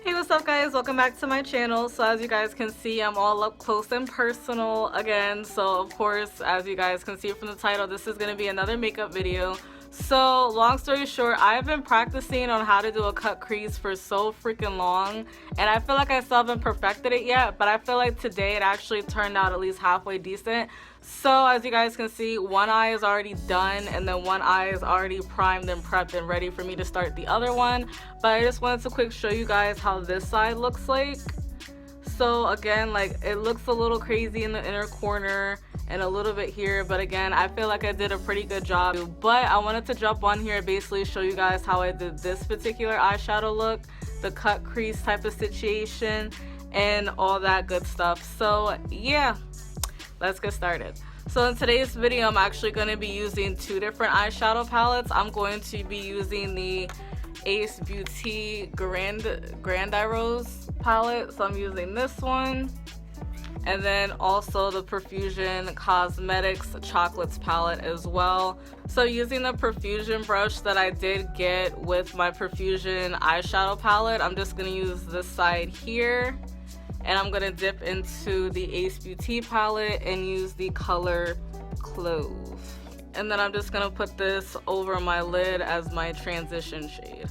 Hey, what's up guys? Welcome back to my channel. So as you guys can see, I'm all up close and personal again. So of course, as you guys can see from the title, this is going to be another makeup video. So long story short, I've been practicing on how to do a cut crease for so freaking long, and I feel like I still haven't perfected it yet, but I feel like today it actually turned out at least halfway decent. So as you guys can see, one eye is already done, and then one eye is already primed and prepped and ready for me to start the other one. But I just wanted to quick show you guys how this side looks like. So again, like, it looks a little crazy in the inner corner and a little bit here, but again, I feel like I did a pretty good job. But I wanted to jump on here and basically show you guys how I did this particular eyeshadow look, the cut crease type of situation and all that good stuff. So yeah, let's get started. So in today's video, I'm actually going to be using two different eyeshadow palettes. I'm going to be using the Ace Beauty Grand Eye Rose palette, so I'm using this one, and then also the Profusion Cosmetics Chocolates palette as well. So using the Profusion brush that I did get with my Profusion eyeshadow palette, I'm just going to use this side here, and I'm going to dip into the Ace Beauty palette and use the color Clove. And then I'm just going to put this over my lid as my transition shade.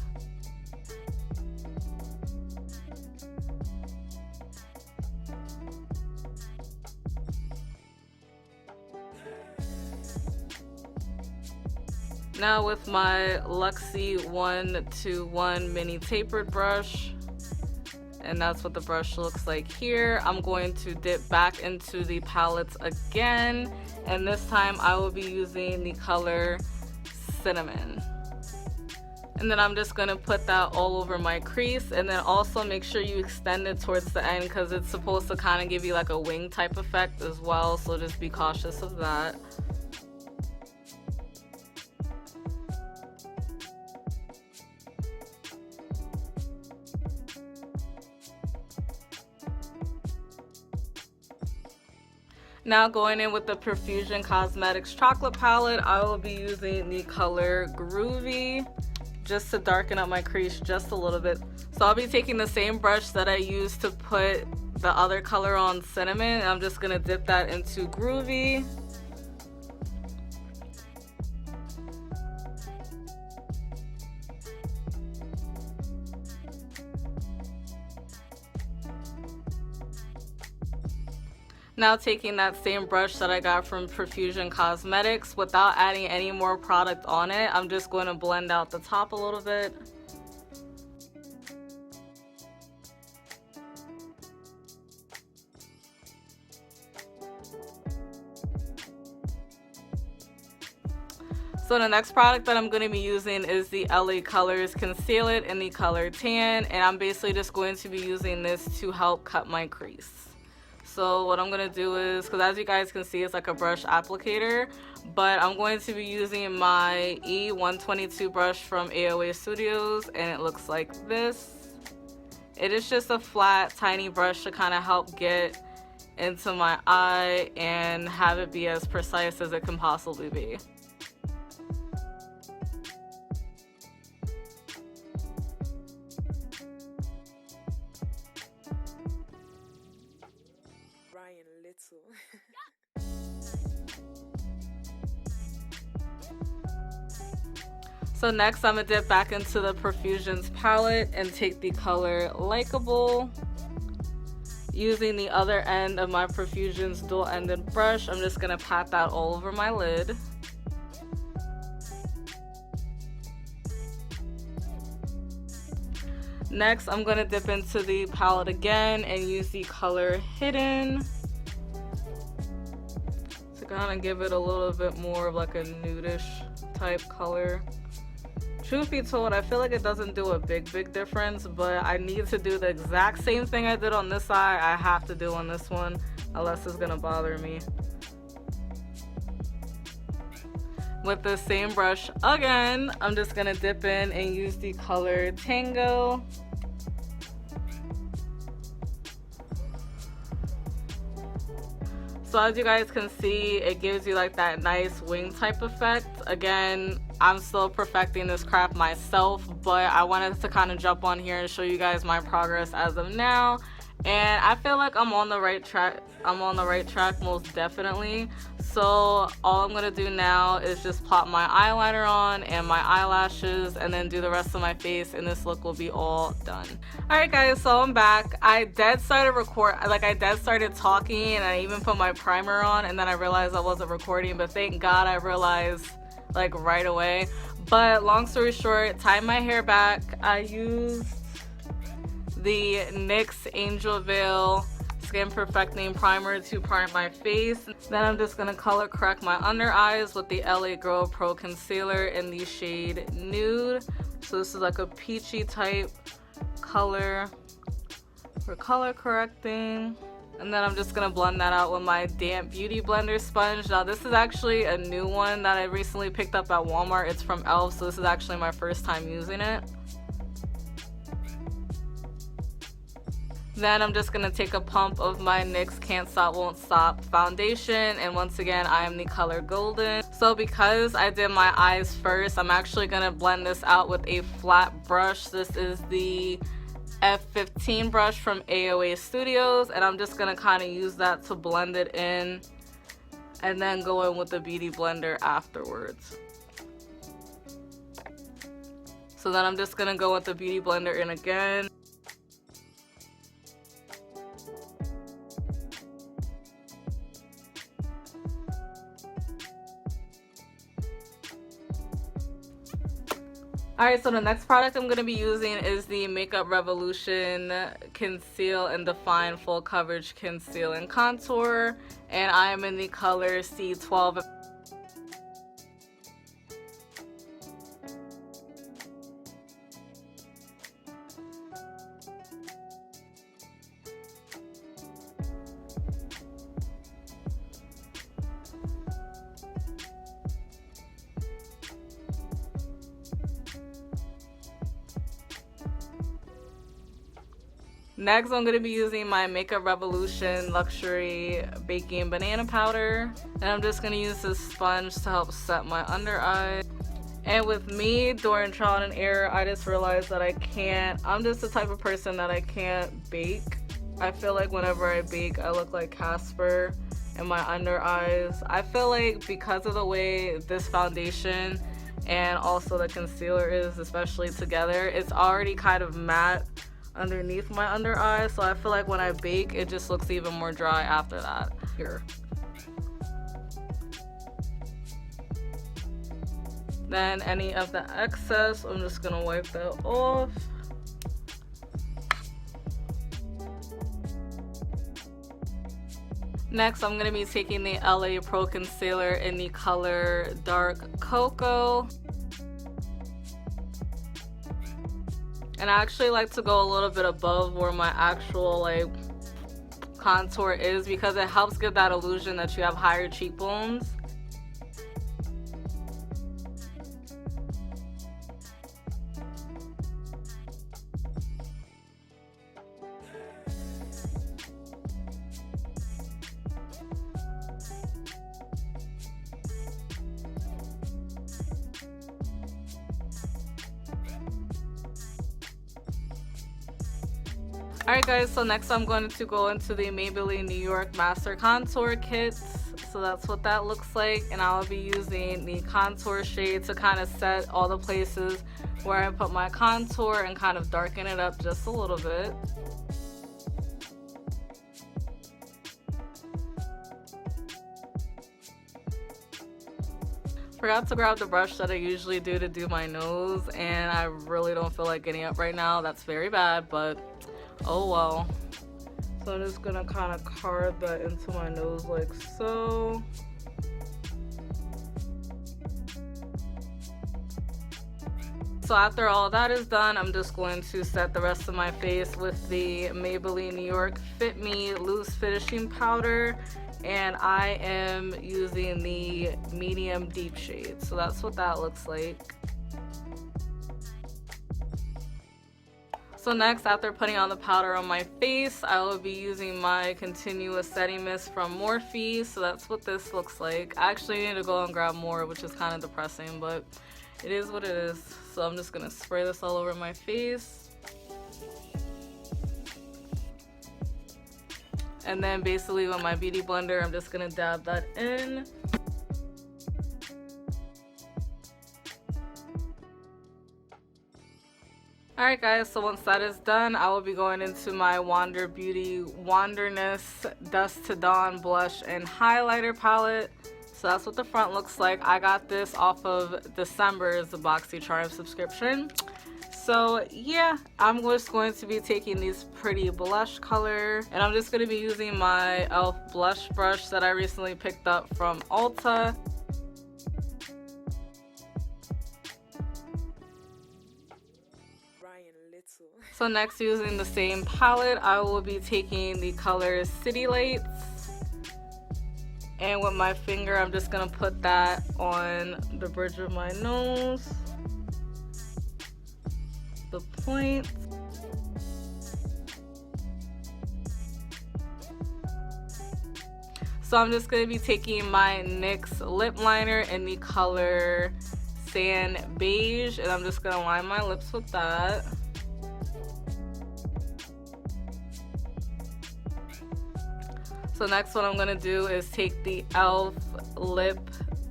Now with my Luxie 121 mini tapered brush, and that's what the brush looks like here, I'm going to dip back into the palettes again, and this time I will be using the color Cinnamon. And then I'm just going to put that all over my crease, and then also make sure you extend it towards the end because it's supposed to kind of give you like a wing type effect as well, so just be cautious of that. Now going in with the Profusion Cosmetics Chocolate palette, I will be using the color Groovy just to darken up my crease just a little bit. So I'll be taking the same brush that I used to put the other color on Cinnamon, and I'm just going to dip that into Groovy. Now taking that same brush that I got from Profusion Cosmetics, without adding any more product on it, I'm just going to blend out the top a little bit. So the next product that I'm going to be using is the LA Colors Conceal It in the color Tan, and I'm basically just going to be using this to help cut my crease. So what I'm going to do is, because as you guys can see, it's like a brush applicator, but I'm going to be using my E122 brush from AOA Studios, and it looks like this. It is just a flat, tiny brush to kind of help get into my eye and have it be as precise as it can possibly be. So next I'm going to dip back into the Profusions palette and take the color Likeable. Using the other end of my Profusions dual-ended brush, I'm just going to pat that all over my lid. Next I'm going to dip into the palette again and use the color Hidden to kind of give it a little bit more of like a nudish type color. Truth be told, I feel like it doesn't do a big difference, but I need to do the exact same thing I did on this eye. I have to do on this one, unless it's gonna bother me. With the same brush again, I'm just gonna dip in and use the color Tango. So So as you guys can see, it gives you like that nice wing type effect. Again, I'm still perfecting this craft myself, but I wanted to kind of jump on here and show you guys my progress as of now. And I feel like I'm on the right track. I'm on the right track, most definitely. So all I'm gonna do now is just plop my eyeliner on and my eyelashes, and then do the rest of my face, and this look will be all done. All right, guys, so I'm back. I dead started talking, and I even put my primer on, and then I realized I wasn't recording. But thank God I realized like right away. But long story short, tied my hair back. I used the NYX Angel Veil Skin Perfecting Primer to prime my face. Then I'm just gonna color correct my under eyes with the LA Girl Pro Concealer in the shade Nude. So this is like a peachy type color for color correcting. And then I'm just gonna blend that out with my damp beauty blender sponge. Now this is actually a new one that I recently picked up at Walmart. It's from e.l.f. so this is actually my first time using it. Then I'm just gonna take a pump of my NYX Can't Stop Won't Stop foundation, and once again I am the color Golden. So because I did my eyes first, I'm actually gonna blend this out with a flat brush. This is the F15 brush from AOA Studios, and I'm just gonna kind of use that to blend it in, and then go in with the beauty blender afterwards. So then I'm just gonna go with the beauty blender in again. Alright, so the next product I'm going to be using is the Makeup Revolution Conceal and Define Full Coverage Conceal and Contour, and I am in the color C12. Next, I'm going to be using my Makeup Revolution Luxury Baking Banana Powder. And I'm just going to use this sponge to help set my under eye. And with me, during trial and error, I just realized that I'm just the type of person that I can't bake. I feel like whenever I bake, I look like Casper in my under eyes. I feel like because of the way this foundation and also the concealer is, especially together, it's already kind of matte underneath my under eye, so I feel like when I bake it just looks even more dry after that. Here. Then any of the excess, I'm just gonna wipe that off. Next, I'm gonna be taking the LA Pro Concealer in the color Dark Cocoa. And I actually like to go a little bit above where my actual like contour is, because it helps give that illusion that you have higher cheekbones. Alright guys, so next I'm going to go into the Maybelline New York Master Contour Kit. So that's what that looks like, and I'll be using the contour shade to kind of set all the places where I put my contour and kind of darken it up just a little bit. Forgot to grab the brush that I usually do to do my nose, and I really don't feel like getting up right now. That's very bad, but oh well. So I'm just gonna kind of carve that into my nose like so. So after all that is done, I'm just going to set the rest of my face with the Maybelline New York Fit Me Loose Finishing Powder, and I am using the medium deep shade. So that's what that looks like. So next, after putting on the powder on my face, I will be using my continuous setting mist from Morphe. So that's what this looks like. I actually need to go and grab more, which is kind of depressing, but it is what it is. So I'm just gonna spray this all over my face. And then basically with my beauty blender, I'm just gonna dab that in. Alright guys, so once that is done, I will be going into my Wander Beauty Wanderness Dusk to Dawn blush and highlighter palette. So that's what the front looks like. I got this off of December's BoxyCharm subscription. So yeah, I'm just going to be taking these pretty blush color, and I'm just going to be using my e.l.f. blush brush that I recently picked up from Ulta. So next, using the same palette, I will be taking the color City Lights, and with my finger I'm just gonna put that on the bridge of my nose, the point. So I'm just gonna be taking my NYX lip liner in the color Sand Beige, and I'm just gonna line my lips with that. So next, what I'm gonna do is take the e.l.f. lip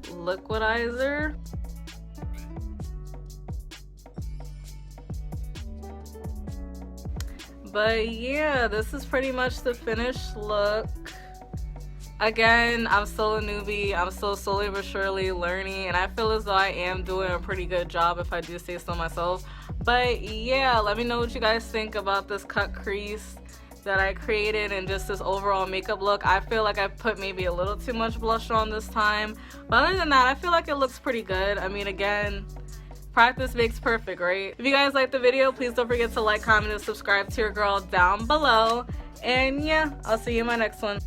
liquidizer. But yeah, this is pretty much the finished look. Again, I'm still a newbie. I'm still slowly but surely learning, and I feel as though I am doing a pretty good job, if I do say so myself. But yeah, let me know what you guys think about this cut crease that I created and just this overall makeup look. I feel like I put maybe a little too much blush on this time, but other than that, I feel like it looks pretty good. I mean, again, practice makes perfect, right? If you guys liked the video, please don't forget to like, comment, and subscribe to your girl down below. And yeah, I'll see you in my next one.